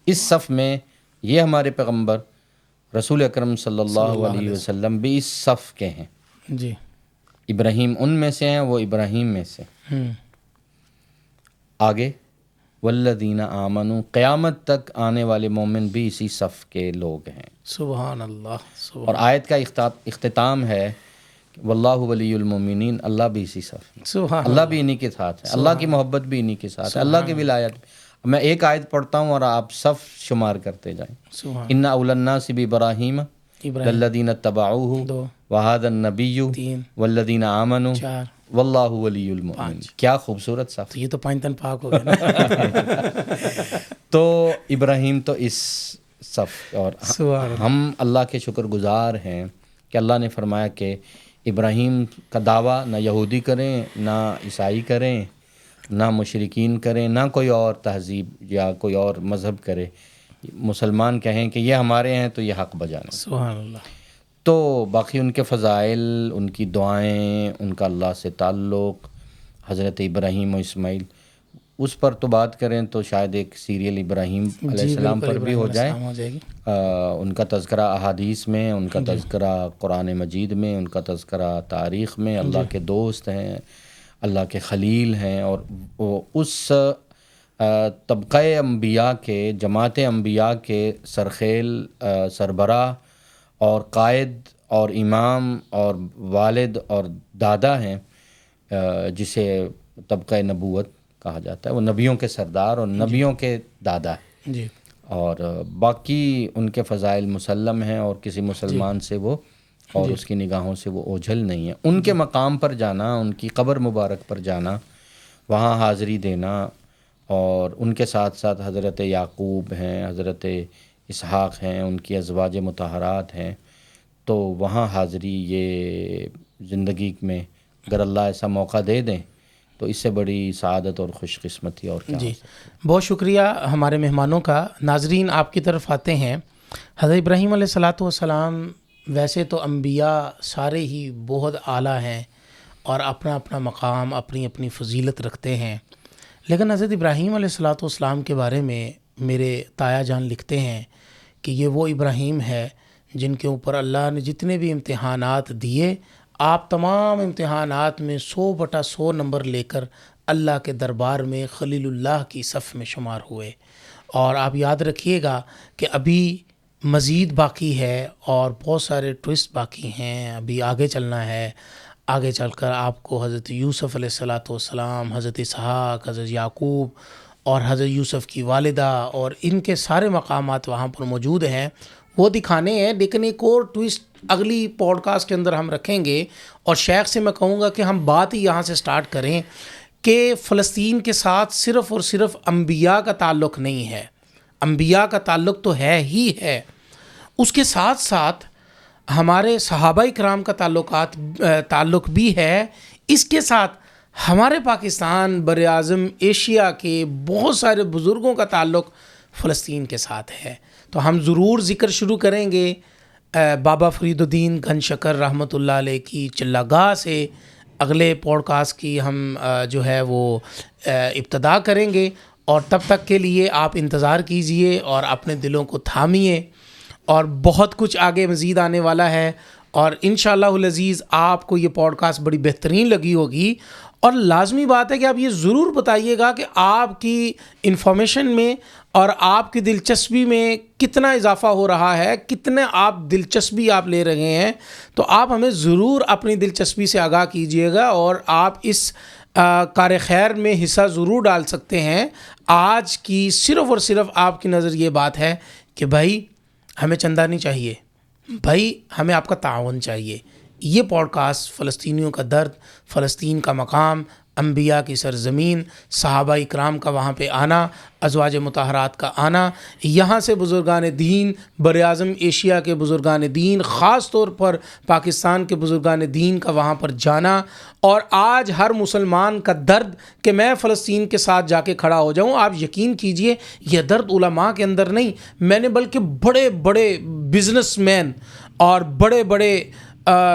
اس صف میں یہ ہمارے پیغمبر رسول اکرم صلی اللہ علیہ وسلم بھی اس صف کے ہیں۔ جی ابراہیم ان میں سے ہیں، وہ ابراہیم میں سے۔ آگے والذین آمنوا، قیامت تک آنے والے مومن بھی اسی صف کے لوگ ہیں۔ سبحان اللہ، سبحان اور آیت کا اختتام ہے واللہ ولی المومنین، اللہ بھی اسی صف میں، سبحان اللہ بھی انہی کے ساتھ ہے، اللہ کی محبت بھی انہی کے ساتھ ہے، اللہ کی ولایت بھی۔ میں ایک آیت پڑھتا ہوں اور آپ صف شمار کرتے جائیں۔ سبحان ان اول الناس بابراہیم ابراہیم، للذین اتبعوہ دو، وہذا النبی تین، والذین آمنوا چار، واللہ ولی المؤمنین۔ کیا خوبصورت صف۔ تو یہ تو پانچ تن پاک ہو گئے نا۔ تو ابراہیم تو اس صف، اور سبحان اللہ، ہم اللہ کے شکر گزار ہیں کہ اللہ نے فرمایا کہ ابراہیم کا دعویٰ نہ یہودی کریں، نہ عیسائی کریں، نہ مشرکین کریں، نہ کوئی اور تہذیب یا کوئی اور مذہب کرے، مسلمان کہیں کہ یہ ہمارے ہیں تو یہ حق بجانا۔ سبحان اللہ، تو باقی ان کے فضائل، ان کی دعائیں، ان کا اللہ سے تعلق، حضرت ابراہیم و اسماعیل، اس پر تو بات کریں تو شاید ایک سیریل ابراہیم علیہ السلام پر بھی ہو جائے. ان کا تذکرہ احادیث میں، ان کا تذکرہ قرآن مجید میں، ان کا تذکرہ تاریخ میں. اللہ کے دوست ہیں، اللہ کے خلیل ہیں، اور وہ اس طبقہ انبیاء کے، جماعت انبیاء کے سرخیل سربراہ اور قائد اور امام اور والد اور دادا ہیں، جسے طبقہ نبوت کہا جاتا ہے. وہ نبیوں کے سردار اور نبیوں کے دادا ہیں جی. اور باقی ان کے فضائل مسلم ہیں، اور کسی مسلمان سے وہ اور اس کی نگاہوں سے وہ اوجھل نہیں ہے. ان کے مقام پر جانا، ان کی قبر مبارک پر جانا، وہاں حاضری دینا، اور ان کے ساتھ ساتھ حضرت یعقوب ہیں، حضرت اسحاق ہیں، ان کی ازواج مطہرات ہیں، تو وہاں حاضری یہ زندگی میں اگر اللہ ایسا موقع دے دیں تو اس سے بڑی سعادت اور خوش قسمتی اور کیا. جی بہت شکریہ ہمارے مہمانوں کا. ناظرین آپ کی طرف آتے ہیں. حضرت ابراہیم علیہ الصلاۃ والسلام ویسے تو انبیاء سارے ہی بہت اعلیٰ ہیں اور اپنا اپنا مقام، اپنی اپنی فضیلت رکھتے ہیں، لیکن حضرت ابراہیم علیہ الصلاۃ والسلام کے بارے میں میرے تایا جان لکھتے ہیں کہ یہ وہ ابراہیم ہے جن کے اوپر اللہ نے جتنے بھی امتحانات دیے، آپ تمام امتحانات میں 100/100 نمبر لے کر اللہ کے دربار میں خلیل اللہ کی صف میں شمار ہوئے. اور آپ یاد رکھیے گا کہ ابھی مزید باقی ہے اور بہت سارے ٹوسٹ باقی ہیں، ابھی آگے چلنا ہے. آگے چل کر آپ کو حضرت یوسف علیہ الصلاۃ والسلام، حضرت اسحاق، حضرت یعقوب اور حضرت یوسف کی والدہ اور ان کے سارے مقامات وہاں پر موجود ہیں، وہ دکھانے ہیں. لیکن ایک اور ٹوسٹ اگلی پوڈ کاسٹ کے اندر ہم رکھیں گے، اور شیخ سے میں کہوں گا کہ ہم بات ہی یہاں سے سٹارٹ کریں کہ فلسطین کے ساتھ صرف اور صرف انبیاء کا تعلق نہیں ہے. انبیاء کا تعلق تو ہے ہی ہے، اس کے ساتھ ساتھ ہمارے صحابہ کرام کا تعلق بھی ہے. اس کے ساتھ ہمارے پاکستان، بر اعظم ایشیا کے بہت سارے بزرگوں کا تعلق فلسطین کے ساتھ ہے. تو ہم ضرور ذکر شروع کریں گے بابا فرید الدین گن شکر رحمۃ اللہ علیہ کی چلاگاہ سے. اگلے پوڈ کاسٹ کی ہم جو ہے وہ ابتدا کریں گے، اور تب تک کے لیے آپ انتظار کیجئے اور اپنے دلوں کو تھامیے، اور بہت کچھ آگے مزید آنے والا ہے. اور انشاءاللہ العزیز آپ کو یہ پوڈ کاسٹ بڑی بہترین لگی ہوگی، اور لازمی بات ہے کہ آپ یہ ضرور بتائیے گا کہ آپ کی انفارمیشن میں اور آپ کی دلچسپی میں کتنا اضافہ ہو رہا ہے، کتنے آپ دلچسپی آپ لے رہے ہیں. تو آپ ہمیں ضرور اپنی دلچسپی سے آگاہ کیجیے گا، اور آپ اس کار خیر میں حصہ ضرور ڈال سکتے ہیں. آج کی صرف اور صرف آپ کی نظر یہ بات ہے کہ بھائی ہمیں چندہ نہیں چاہیے، بھائی ہمیں آپ کا تعاون چاہیے. یہ پوڈ کاسٹ فلسطینیوں کا درد، فلسطین کا مقام، انبیاء کی سرزمین، صحابہ اکرام کا وہاں پہ آنا، ازواج مطہرات کا آنا، یہاں سے بزرگان دین، بر اعظم ایشیا کے بزرگان دین، خاص طور پر پاکستان کے بزرگان دین کا وہاں پر جانا، اور آج ہر مسلمان کا درد کہ میں فلسطین کے ساتھ جا کے کھڑا ہو جاؤں. آپ یقین کیجئے یہ درد علماء کے اندر نہیں، میں نے بلکہ بڑے بڑے بزنس مین اور بڑے بڑے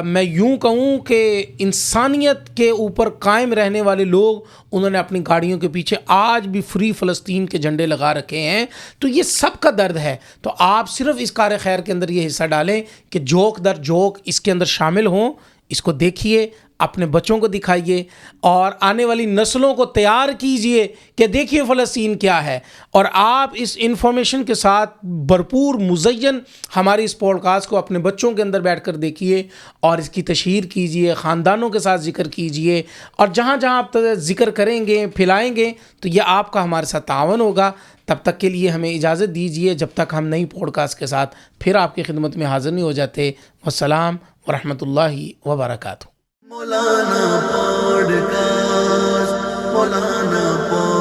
میں یوں کہوں کہ انسانیت کے اوپر قائم رہنے والے لوگ، انہوں نے اپنی گاڑیوں کے پیچھے آج بھی فری فلسطین کے جھنڈے لگا رکھے ہیں. تو یہ سب کا درد ہے. تو آپ صرف اس کار خیر کے اندر یہ حصہ ڈالیں کہ جوک در جوک اس کے اندر شامل ہوں، اس کو دیکھیے، اپنے بچوں کو دکھائیے، اور آنے والی نسلوں کو تیار کیجئے کہ دیکھیے فلسطین کیا ہے. اور آپ اس انفارمیشن کے ساتھ بھرپور مزین ہماری اس پوڈ کاسٹ کو اپنے بچوں کے اندر بیٹھ کر دیکھیے، اور اس کی تشہیر کیجئے، خاندانوں کے ساتھ ذکر کیجئے، اور جہاں جہاں آپ ذکر کریں گے، پھیلائیں گے، تو یہ آپ کا ہمارے ساتھ تعاون ہوگا. تب تک کے لیے ہمیں اجازت دیجیے، جب تک ہم نئی پوڈ کاسٹ کے ساتھ پھر آپ کی خدمت میں حاضر نہیں ہو جاتے. والسلام ورحمۃ اللہ وبرکاتہ. مولانا پوڈکاسٹ، مولانا پوڈکاسٹ.